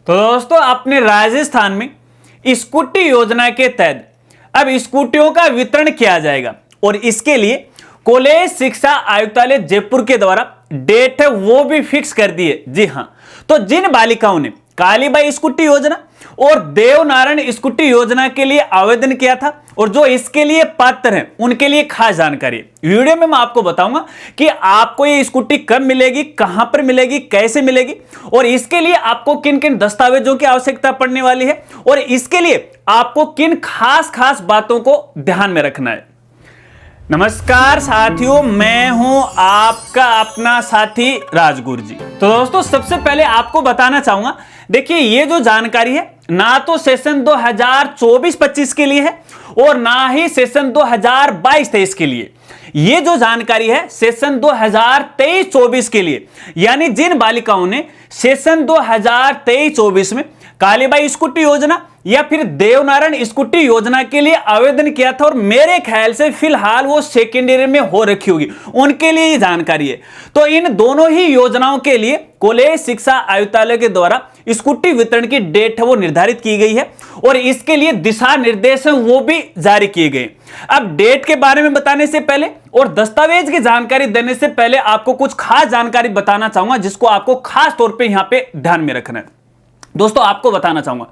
तो दोस्तों अपने राजस्थान में स्कूटी योजना के तहत अब स्कूटियों का वितरण किया जाएगा और इसके लिए कॉलेज शिक्षा आयुक्तालय जयपुर के द्वारा डेट है वो भी फिक्स कर दी है। जी हां, तो जिन बालिकाओं ने कालीबाई स्कूटी योजना और देवनारायण स्कूटी योजना के लिए आवेदन किया था और जो इसके लिए पात्र हैं उनके लिए खास जानकारी वीडियो में मैं आपको बताऊंगा कि आपको ये स्कूटी कब मिलेगी, कहां पर मिलेगी, कैसे मिलेगी और इसके लिए आपको किन किन दस्तावेजों की आवश्यकता पड़ने वाली है और इसके लिए आपको किन खास बातों को ध्यान में रखना है। नमस्कार साथियों, मैं हूं आपका अपना साथी राजगुरु जी। तो दोस्तों सबसे पहले आपको बताना चाहूंगा, देखिए ये जो जानकारी है ना तो सेशन 2024-25 के लिए है और ना ही सेशन 2022-23 के लिए। ये जो जानकारी है सेशन 2023-24 के लिए, यानी जिन बालिकाओं ने सेशन 2023-24 में कालीबाई स्कूटी योजना या फिर देवनारायण स्कूटी योजना के लिए आवेदन किया था और मेरे ख्याल से फिलहाल वो सेकेंड ईयर में हो रखी होगी, उनके लिए ये जानकारी है। तो इन दोनों ही योजनाओं के लिए कॉलेज शिक्षा आयुक्तालय के द्वारा स्कूटी वितरण की डेट है वो निर्धारित की गई है और इसके लिए दिशा निर्देश है वो भी जारी किए गए। अब डेट के बारे में बताने से पहले और दस्तावेज की जानकारी देने से पहले आपको कुछ खास जानकारी बताना चाहूंगा जिसको आपको खास तौर पे यहां पे ध्यान में रखना है। दोस्तों आपको बताना चाहूंगा,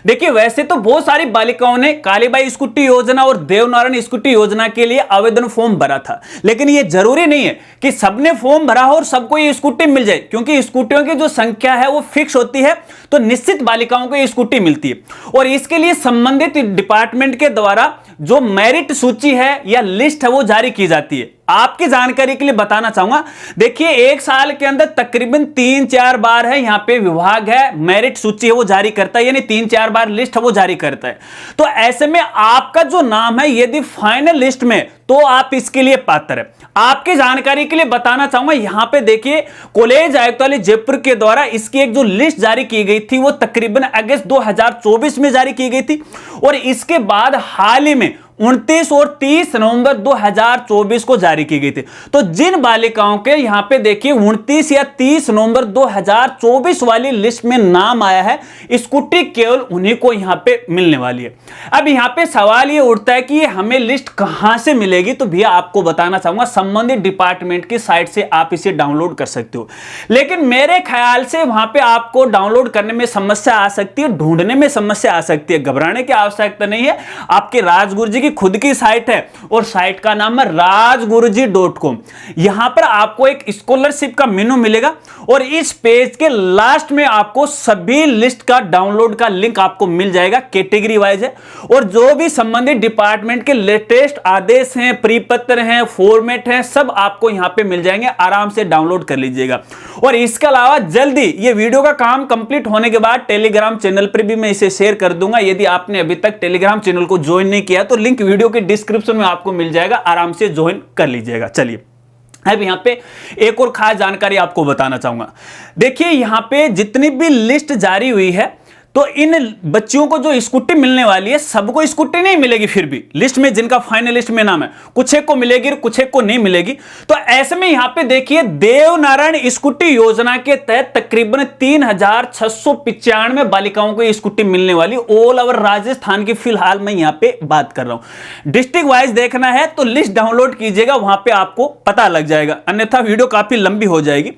देखिए वैसे तो बहुत सारी बालिकाओं ने कालीबाई स्कूटी योजना और देवनारायण स्कूटी योजना के लिए आवेदन फॉर्म भरा था, लेकिन यह जरूरी नहीं है कि सबने फॉर्म भरा हो और सबको ये स्कूटी मिल जाए, क्योंकि स्कूटियों की जो संख्या है वो फिक्स होती है, तो निश्चित बालिकाओं को ये स्कूटी मिलती है और इसके लिए संबंधित डिपार्टमेंट के द्वारा जो मेरिट सूची है या लिस्ट है वो जारी की जाती है। आपकी जानकारी के लिए बताना चाहूंगा, देखिए एक साल के अंदर तकरीबन 3-4 बार है यहाँ पे विभाग है मेरिट सूची है वो जारी करता है, यानी 3-4 बार लिस्ट है वो जारी करता है। तो ऐसे में आपका जो नाम है यदि फाइनल लिस्ट में तो आप इसके लिए पात्र है। आपकी जानकारी के लिए बताना चाहूंगा, यहां पे देखिए कॉलेज आयुक्तालय जयपुर के द्वारा इसकी एक जो लिस्ट जारी की गई थी वो तकरीबन अगस्त 2024 में जारी की गई थी और इसके बाद हाल ही में 29 और 30 नवंबर 2024 को जारी की गई थी। तो जिन बालिकाओं के यहां पे देखिए 29 या 30 नवंबर 2024 वाली लिस्ट में नाम आया है, स्कूटी केवल उन्हीं को यहां पे मिलने वाली है। अब यहां पे सवाल ये उठता है कि ये हमें लिस्ट कहां से मिलेगी, तो भैया आपको बताना चाहूंगा संबंधित डिपार्टमेंट की साइट से आप इसे डाउनलोड कर सकते हो, लेकिन मेरे ख्याल से वहां पे आपको डाउनलोड करने में समस्या आ सकती है, ढूंढने में समस्या आ सकती है। घबराने की आवश्यकता नहीं है, आपके राजगुरु जी की खुद की साइट है और साइट का नाम है rajguruji.com। यहां पर आपको एक स्कॉलरशिप का मेनू मिलेगा और इस पेज के लास्ट में आपको सभी लिस्ट का डाउनलोड का लिंक आपको मिल जाएगा, कैटेगरी वाइज है और जो भी संबंधित डिपार्टमेंट के लेटेस्ट आदेश हैं, परिपत्र हैं, फॉर्मेट हैं, सब आपको यहां पे मिल जाएंगे, आराम से डाउनलोड कर लीजिएगा। और इसके अलावा जल्दी ये वीडियो का काम कंप्लीट होने के बाद टेलीग्राम चैनल पर भी मैं इसे शेयर कर दूंगा। यदि आपने अभी तक टेलीग्राम चैनल को ज्वाइन नहीं किया तो लिंक वीडियो के डिस्क्रिप्शन में आपको मिल जाएगा, आराम से ज्वाइन कर लीजिएगा। चलिए अब यहां पे एक और खास जानकारी आपको बताना चाहूंगा, देखिए यहां पे जितनी भी लिस्ट जारी हुई है तो इन बच्चियों को जो स्कूटी मिलने वाली है सबको स्कूटी नहीं मिलेगी, फिर भी लिस्ट में जिनका फाइनल लिस्ट में नाम है कुछ एक को मिलेगी और कुछ एक को नहीं मिलेगी। तो ऐसे में यहां पे देखिए देवनारायण स्कूटी योजना के तहत तकरीबन 3695 बालिकाओं को ये स्कूटी मिलने वाली ऑल ओवर राजस्थान की फिलहाल मैं यहां पे बात कर रहा हूं। डिस्ट्रिक्ट वाइज देखना है तो लिस्ट डाउनलोड कीजिएगा, वहां पे आपको पता लग जाएगा, अन्यथा वीडियो काफी लंबी हो जाएगी।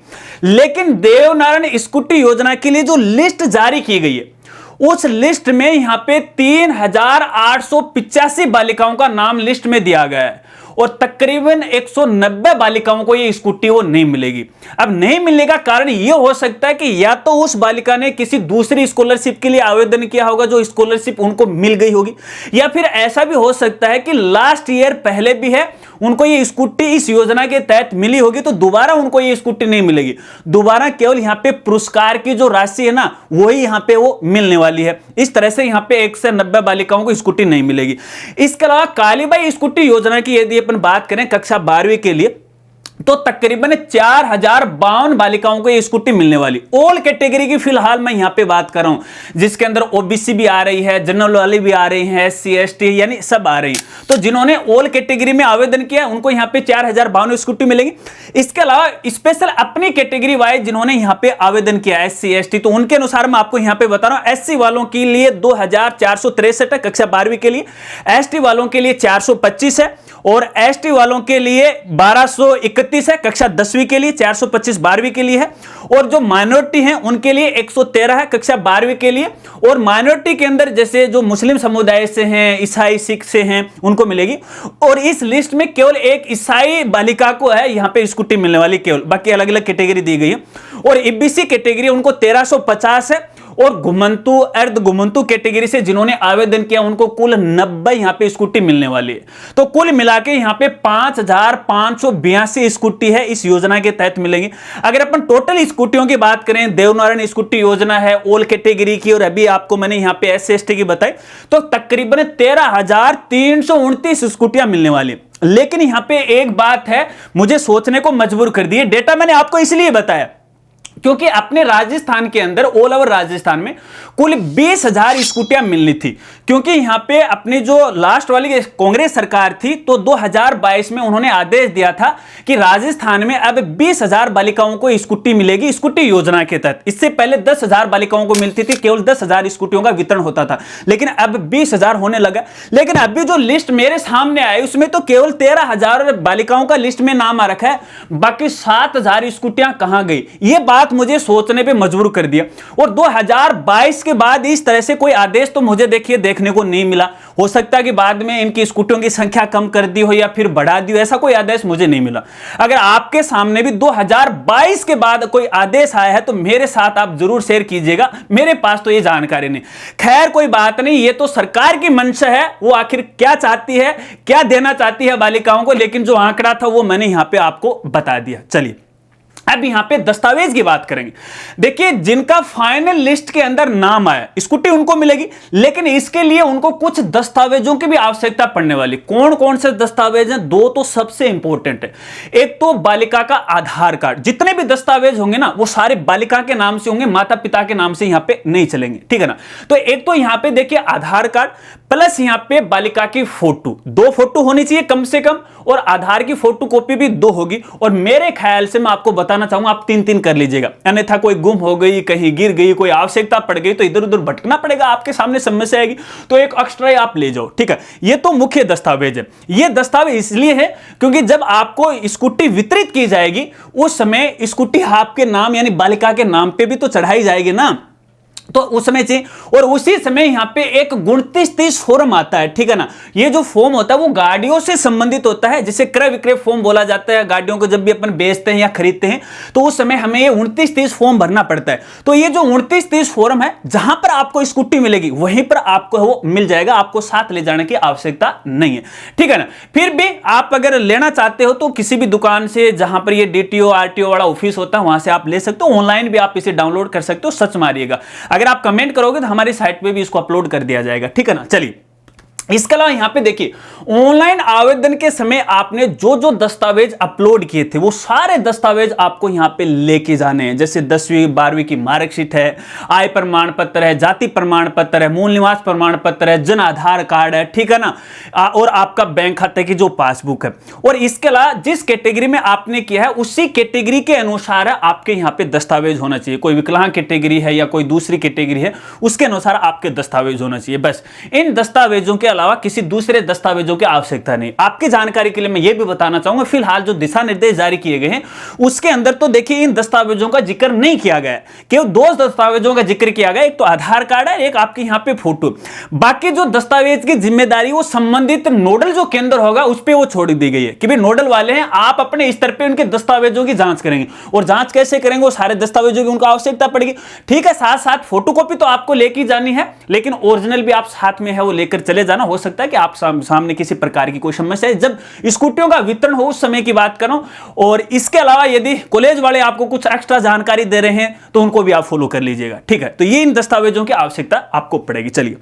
लेकिन देवनारायण स्कूटी योजना के लिए जो लिस्ट जारी की गई है उस लिस्ट में यहां पे 3885 बालिकाओं का नाम लिस्ट में दिया गया है और तकरीबन 190 बालिकाओं को ये स्कूटी वो नहीं मिलेगी। अब नहीं मिलने का कारण ये हो सकता है कि या तो उस बालिका ने किसी दूसरी स्कॉलरशिप के लिए आवेदन किया होगा जो स्कॉलरशिप उनको मिल गई होगी, या फिर ऐसा भी हो सकता है कि लास्ट ईयर पहले भी है उनको ये स्कूटी इस योजना के तहत मिली होगी तो दोबारा उनको ये स्कूटी नहीं मिलेगी, दोबारा केवल यहां पे पुरस्कार की जो राशि है ना वही यहां पे वो मिलने वाली है। इस तरह से यहां पे 190 बालिकाओं को स्कूटी नहीं मिलेगी। इसके अलावा कालीबाई स्कूटी योजना की यदि अपन बात करें कक्षा 12वीं के लिए तो तकरीबन 4052 बालिकाओं को ये स्कूटी मिलने वाली। ऑल कैटेगरी की फिलहाल मैं यहां पे बात कर रहा हूं, जिसके अंदर ओबीसी भी आ रही है, जनरल वाली भी आ रही है, SC ST यानी सब आ रही हैं। तो जिन्होंने ऑल कैटेगरी में आवेदन किया उनको यहां पे 4052 स्कूटी मिलेगी। इसके अलावा स्पेशल अपनी कैटेगरी वाइज जिन्होंने यहां पे आवेदन किया SC ST, तो उनके अनुसार मैं आपको यहां पे बता रहा हूं, SC वालों के लिए 2463 है कक्षा 12वीं के लिए, ST वालों के लिए 425 है और ST वालों के लिए 1231 है कक्षा 10वीं के लिए, 425 12वीं के लिए है। और जो माइनॉरिटी हैं उनके लिए 113 है कक्षा 12वीं के लिए। और माइनॉरिटी के अंदर जैसे जो मुस्लिम समुदाय से हैं, ईसाई सिख से हैं, उनको मिलेगी। और इस लिस्ट में केवल एक ईसाई बालिका को है यहां पे स्कूटी मिलने वाली केवल, बाकी अलग अलग कैटेगरी दी गई है। और ईबीसी कैटेगरी उनको 1350 है और घुमंतु अर्ध घुमंतु कैटेगरी से जिन्होंने आवेदन किया उनको कुल 90 यहां पे स्कूटी मिलने वाली है। तो कुल मिला के यहां पे 5582 स्कूटी है इस योजना के तहत मिलेंगी। अगर अपन टोटल स्कूटियों की बात करें, देवनारायण स्कूटी योजना है ऑल कैटेगरी की और अभी आपको मैंने यहां पे SC ST की बताई, तो तकरीबन 13,329 स्कूटियां मिलने वाली। लेकिन यहां पे एक बात है मुझे सोचने को मजबूर कर दी है। डेटा मैंने आपको इसलिए बताया क्योंकि अपने राजस्थान के अंदर ऑल ओवर राजस्थान में कुल 20,000 स्कूटियां मिलनी थी। क्योंकि यहां पे अपनी जो लास्ट वाली कांग्रेस सरकार थी तो 2022 में उन्होंने आदेश दिया था कि राजस्थान में अब 20,000 बालिकाओं को स्कूटी मिलेगी स्कूटी योजना के तहत। इससे पहले 10,000 बालिकाओं को मिलती थी, केवल 10,000 स्कूटियों का वितरण होता था, लेकिन अब 20,000 होने लगा। लेकिन अभी जो लिस्ट मेरे सामने आई उसमें तो केवल 13,000 बालिकाओं का लिस्ट में नाम आ रखा है, बाकी 7,000 स्कूटियां कहां गई, यह बात मुझे सोचने पे मजबूर कर दिया। और 2022 के बाद इस तरह से कोई आदेश तो मुझे देखिए देखने को नहीं मिला। हो सकता है कि बाद में इनकी स्कूटियों की संख्या कम कर दी हो या फिर बढ़ा दी हो, ऐसा कोई आदेश मुझे नहीं मिला। अगर आपके सामने भी 2022 के बाद कोई आदेश आया है तो मेरे साथ आप जरूर शेयर कीजिएगा, मेरे पास तो ये जानकारी नहीं। खैर कोई बात नहीं, ये तो सरकार की मंशा है, वो आखिर क्या चाहती है, क्या देना चाहती है बालिकाओं को, लेकिन जो आंकड़ा था वो मैंने यहां पे आपको बता दिया। चलिए अब यहां पे दस्तावेज की बात करेंगे। देखिए जिनका फाइनल लिस्ट के अंदर नाम आया स्कूटी उनको मिलेगी, लेकिन इसके लिए उनको कुछ दस्तावेजों की भी आवश्यकता पड़ने वाली। कौन कौन से दस्तावेज हैं? दो तो सबसे इंपॉर्टेंट है। एक तो बालिका का आधार कार्ड, जितने भी दस्तावेज होंगे ना वो सारे बालिका के नाम से होंगे, माता पिता के नाम से यहां पे नहीं चलेंगे, ठीक है ना। तो एक तो यहां पे देखिए आधार कार्ड प्लस यहां पे बालिका की फोटो, 2 फोटो होनी चाहिए कम से कम, और आधार की फोटो कॉपी भी 2 होगी। और मेरे ख्याल से मैं आपको बताना चाहूंगा आप 3-3 कर लीजिएगा, अन्यथा कोई गुम हो गई, कहीं गिर गई, कोई आवश्यकता पड़ गई तो इधर उधर भटकना पड़ेगा, आपके सामने समस्या आएगी, तो एक एक्स्ट्रा आप ले जाओ, ठीक है। ये तो मुख्य दस्तावेज है। ये दस्तावेज इसलिए है क्योंकि जब आपको स्कूटी वितरित की जाएगी उस समय स्कूटी आपके नाम यानी बालिका के नाम पे भी तो चढ़ाई जाएगी ना, तो उस समय चाहिए। और उसी समय यहां पे एक 2930 फॉर्म आता है, ठीक है ना। ये जो फॉर्म होता है वो गाड़ियों से संबंधित होता है, जिसे क्रय विक्रय फॉर्म बोला जाता है। गाड़ियों को जब भी अपन बेचते हैं या खरीदते हैं तो उस समय हमें ये 2930 फॉर्म भरना पड़ता है। तो ये जो 2930 फॉर्म है, जहां पर आपको स्कूटी मिलेगी वहीं पर आपको वो मिल जाएगा, आपको साथ ले जाने की आवश्यकता नहीं है, ठीक है ना। फिर भी आप अगर लेना चाहते हो तो किसी भी दुकान से जहां पर ये DTO RTO वाला ऑफिस होता है वहां से आप ले सकते हो, ऑनलाइन भी आप इसे डाउनलोड कर सकते हो। सर्च मारिएगा, अगर आप कमेंट करोगे तो हमारी साइट पे भी इसको अपलोड कर दिया जाएगा, ठीक है ना। चलिए इसके अलावा यहां पे देखिए ऑनलाइन आवेदन के समय आपने जो जो दस्तावेज अपलोड किए थे वो सारे दस्तावेज आपको यहां पे लेके जाने हैं। जैसे 10वीं 12वीं की मार्कशीट है, आय प्रमाण पत्र है, जाति प्रमाण पत्र है, मूल निवास प्रमाण पत्र है, जन आधार कार्ड है, ठीक है ना, और आपका बैंक खाते की जो पासबुक है। और इसके अलावा जिस कैटेगरी में आपने किया है उसी कैटेगरी के अनुसार आपके यहां पे दस्तावेज होना चाहिए। कोई विकलांग कैटेगरी है या कोई दूसरी कैटेगरी है उसके अनुसार आपके दस्तावेज होना चाहिए। बस इन दस्तावेजों के अलावा किसी दूसरे दस्तावेजों की आवश्यकता नहीं। आपकी जानकारी के लिए मैं यह भी बताना चाहूंगा फिलहाल जो दिशा निर्देश जारी किए गए हैं उसके अंदर तो देखिए इन दस्तावेजों का जिक्र नहीं किया गया है, केवल 2 दस्तावेजों का जिक्र किया गया, एक तो आधार कार्ड है, एक आपकी यहां पे फोटो। बाकी जो दस्तावेज की जिम्मेदारी वो संबंधित नोडल जो केंद्र होगा उस पर वो छोड़ दी गई है कि भाई नोडल वाले हैं, आप अपने स्तर पर उनके दस्तावेजों की जांच करेंगे। और जांच कैसे करेंगे? वो सारे दस्तावेजों की उनको आवश्यकता पड़ेगी, ठीक है। साथ साथ फोटोकॉपी तो आपको लेके जानी है, लेकिन ओरिजिनल भी आप साथ में है वो लेकर चले जाना। हो सकता है कि आप सामने किसी प्रकार की कोई समस्या है, जब स्कूटियों का वितरण हो उस समय की बात कर रहा हूं। और इसके अलावा यदि कॉलेज वाले आपको कुछ एक्स्ट्रा जानकारी दे रहे हैं तो उनको भी आप फॉलो कर लीजिएगा, ठीक है। तो ये इन दस्तावेजों की आवश्यकता आपको पड़ेगी। चलिए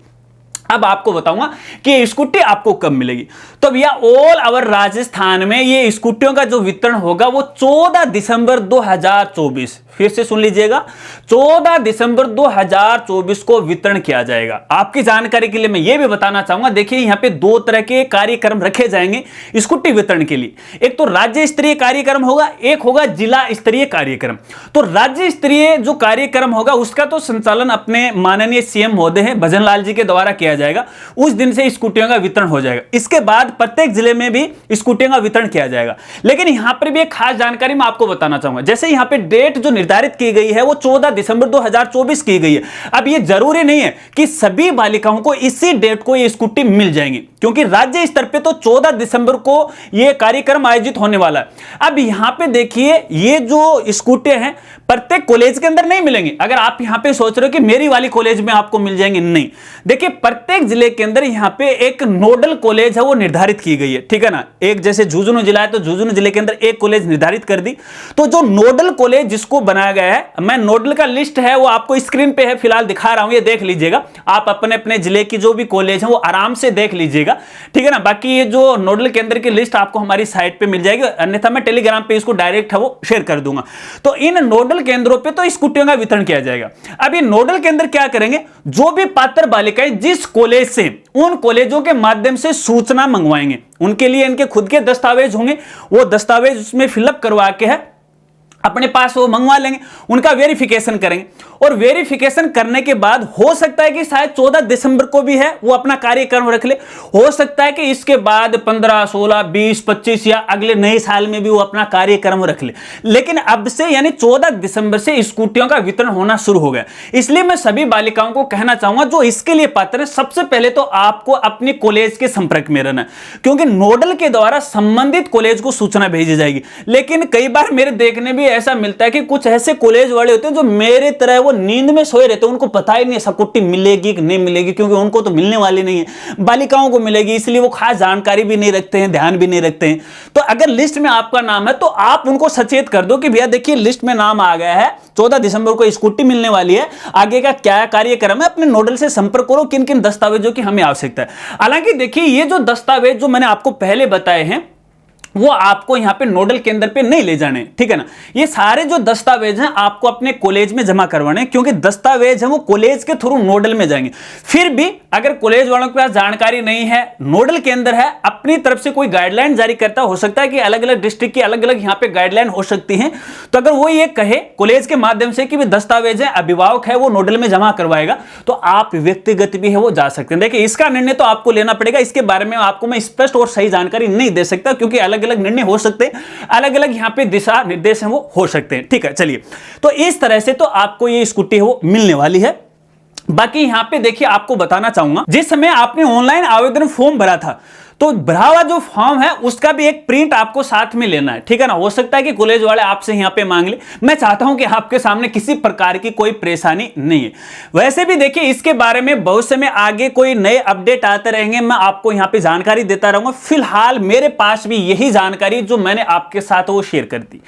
अब आपको बताऊंगा कि ये स्कूटी आपको कब मिलेगी। तो भैया ऑल ओवर राजस्थान में ये स्कूटियों का जो वितरण होगा वो 14 दिसंबर 2024, फिर से सुन लीजिएगा, 14 दिसंबर 2024 को वितरण किया जाएगा। आपकी जानकारी के लिए मैं ये भी बताना चाहूंगा, देखिए यहां पे दो तरह के कार्यक्रम रखे जाएंगे स्कूटी वितरण के लिए। एक तो राज्य स्तरीय कार्यक्रम होगा, एक होगा जिला स्तरीय कार्यक्रम। तो राज्य स्तरीय जो कार्यक्रम होगा उसका तो संचालन अपने माननीय सीएम महोदय हैं भजन लाल जी के द्वारा किया जाएगा। उस दिन से स्कूटियों का वितरण हो जाएगा। इसके बाद प्रत्येक जिले में भी स्कूटियों का वितरण किया जाएगा। लेकिन यहां पर भी एक खास जानकारी मैं आपको बताना चाहूंगा, जैसे यहां पे डेट जो निर्धारित की गई है वो 14 दिसंबर 2024 की गई है। अब ये जरूरी नहीं है कि सभी बालिकाओं को इसी डेट को ये स्कूटी मिल जाएंगी, क्योंकि राज्य स्तर पे तो 14 दिसंबर को ये कार्यक्रम आयोजित होने वाला है। अब यहां पे देखिए ये जो स्कूटी हैं प्रत्येक कॉलेज के अंदर नहीं मिलेंगे। अगर आप यहां पे सोच रहे हो कि मेरी वाली कॉलेज में आपको मिल जाएंगे, नहीं। देखिए प्रत्येक जिले के अंदर यहां पे एक नोडल कॉलेज है वो निर्धारित की गई है, ठीक है ना। एक जैसे झुंझुनू जिला है तो झुंझुनू जिले के अंदर एक कॉलेज निर्धारित कर दी। तो जो नोडल कॉलेज जिसको बनाया गया है, मैं नोडल का लिस्ट है वो आपको स्क्रीन पे है फिलहाल दिखा रहा हूं, ये देख लीजिएगा। आप अपने अपने जिले की जो भी कॉलेज है वो आराम से देख लीजिएगा, ठीक है ना। बाकी ये जो नोडल केंद्र की लिस्ट आपको हमारी साइट पे मिल जाएगी, अन्यथा मैं टेलीग्राम पे इसको डायरेक्ट है वो शेयर कर दूंगा। तो इन नोडल केंद्रों पे तो स्कूटियों का वितरण किया जाएगा। अब ये नोडल केंद्र क्या करेंगे, जो भी पात्र बालिकाएं जिस कॉलेज से, उन कॉलेजों के माध्यम से सूचना मंगवाएंगे, उनके लिए इनके खुद के दस्तावेज होंगे, वो दस्तावेज उसमें फिलअप करवा के है अपने पास वो मंगवा लेंगे, उनका वेरिफिकेशन करेंगे। और वेरिफिकेशन करने के बाद हो सकता है कि शायद 14 दिसंबर को भी है वो अपना कार्यक्रम रख ले, हो सकता है कि इसके बाद 15, 16, 20, 25 या अगले नए साल में भी वो अपना कार्यक्रम रख ले। लेकिन अब से यानी 14 दिसंबर से स्कूटियों का वितरण होना शुरू हो गया। इसलिए मैं सभी बालिकाओं को कहना चाहूंगा जो इसके लिए पात्र है, सबसे पहले तो आपको अपने कॉलेज के संपर्क में रहना है, क्योंकि नोडल के द्वारा संबंधित कॉलेज को सूचना भेजी जाएगी। लेकिन कई बार मेरे देखने भी ऐसा मिलता है कि कुछ ऐसे कॉलेज वाले होते हैं जो मेरे तरह वो नींद में सोए रहते हैं, उनको पता ही नहीं स्कूटी मिलेगी कि नहीं मिलेगी, क्योंकि उनको तो मिलने वाली नहीं है, बालिकाओं को मिलेगी, इसलिए वो खास जानकारी भी नहीं रखते हैं, ध्यान भी नहीं रखते हैं। तो अगर लिस्ट में आपका नाम है तो आप उनको सचेत कर दो कि भैया देखिए लिस्ट में नाम आ गया है, 14 दिसंबर को स्कूटी मिलने वाली है, आगे का क्या कार्यक्रम है, अपने नोडल से संपर्क करो, किन किन दस्तावेजों की हमें आवश्यकता है। हालांकि देखिए ये जो दस्तावेज जो मैंने आपको पहले बताए हैं वो आपको यहां पे नोडल केंद्र पे नहीं ले जाने, ठीक है ना। ये सारे जो दस्तावेज हैं आपको अपने कॉलेज में जमा करवाने, क्योंकि दस्तावेज है वो कॉलेज के थ्रू नोडल में जाएंगे। फिर भी अगर कॉलेज वालों के पास जानकारी नहीं है, नोडल केंद्र है अपनी तरफ से कोई गाइडलाइन जारी करता, हो सकता है कि अलग अलग डिस्ट्रिक्ट की अलग अलग यहां पे गाइडलाइन हो सकती है। तो अगर वो ये कहे कॉलेज के माध्यम से कि दस्तावेज है, अभिभावक है वो नोडल में जमा करवाएगा, तो आप व्यक्तिगत भी है वो जा सकते हैं। देखिए इसका निर्णय तो आपको लेना पड़ेगा, इसके बारे में आपको मैं स्पष्ट और सही जानकारी नहीं दे सकता, क्योंकि अलग अलग निर्णय हो सकते हैं, अलग अलग यहां पे दिशा निर्देश हैं वो हो सकते हैं, ठीक है। चलिए तो इस तरह से तो आपको ये स्कूटी है वो मिलने वाली है। बाकी यहां पे देखिए आपको बताना चाहूंगा, जिस समय आपने ऑनलाइन आवेदन फॉर्म भरा था तो भरा हुआ जो फॉर्म है उसका भी एक प्रिंट आपको साथ में लेना है, ठीक है ना। हो सकता है कि कॉलेज वाले आपसे यहां पे मांग ले, मैं चाहता हूं कि आपके सामने किसी प्रकार की कोई परेशानी नहीं है। वैसे भी देखिए इसके बारे में बहुत समय आगे कोई नए अपडेट आते रहेंगे, मैं आपको यहां पे जानकारी देता रहूंगा। फिलहाल मेरे पास भी यही जानकारी जो मैंने आपके साथ वो शेयर कर दी।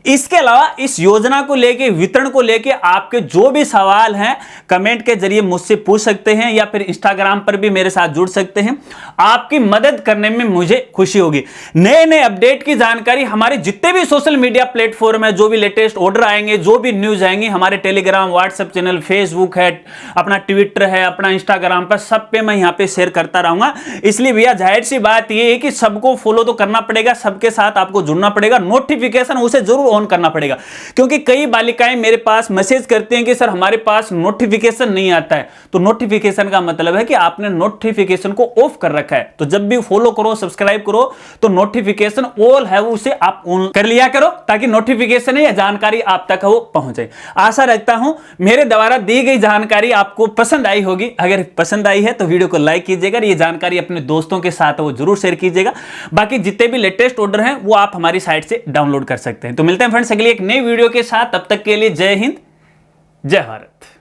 इसके अलावा इस योजना को लेके, वितरण को लेके आपके जो भी सवाल हैं कमेंट के जरिए मुझसे पूछ सकते हैं, या फिर इंस्टाग्राम पर भी मेरे साथ जुड़ सकते हैं। आपकी मदद करने में मुझे खुशी होगी। नए नए अपडेट की जानकारी हमारे जितने भी सोशल मीडिया प्लेटफॉर्म है, जो भी लेटेस्ट ऑर्डर आएंगे, जो भी न्यूज आएंगे, हमारे टेलीग्राम, व्हाट्सएप चैनल, फेसबुक है, अपना ट्विटर है, अपना इंस्टाग्राम पर, सब पे मैं यहां पे शेयर करता रहूंगा। इसलिए भैया जाहिर सी बात यह है कि सबको फॉलो तो करना पड़ेगा, सबके साथ आपको जुड़ना पड़ेगा, नोटिफिकेशन उसे जरूर ऑन करना पड़ेगा, क्योंकि कई बालिकाएं मेरे पास मैसेज करती हैं कि सर हमारे पास नोटिफिकेशन नहीं आता है। तो नोटिफिकेशन का मतलब है कि आपने नोटिफिकेशन को ऑफ कर रखा है। तो जब भी फॉलो करो, सब्सक्राइब करो, तो नोटिफिकेशन ऑल है उसे आप ऑन कर लिया करो, ताकि नोटिफिकेशन या जानकारी आप तक वो पहुंचे। आशा रखता हूं मेरे द्वारा दी गई जानकारी आपको पसंद आई होगी। अगर पसंद आई है तो वीडियो को लाइक कीजिएगा, ये जानकारी अपने दोस्तों के साथ वो जरूर शेयर कीजिएगा। बाकी जितने भी लेटेस्ट ऑर्डर हैं वो आप हमारी साइट से डाउनलोड कर सकते हैं। तो मिलते हैं फ्रेंड्स अगली एक नई वीडियो के साथ, तब तक के लिए जय हिंद, जय भारत।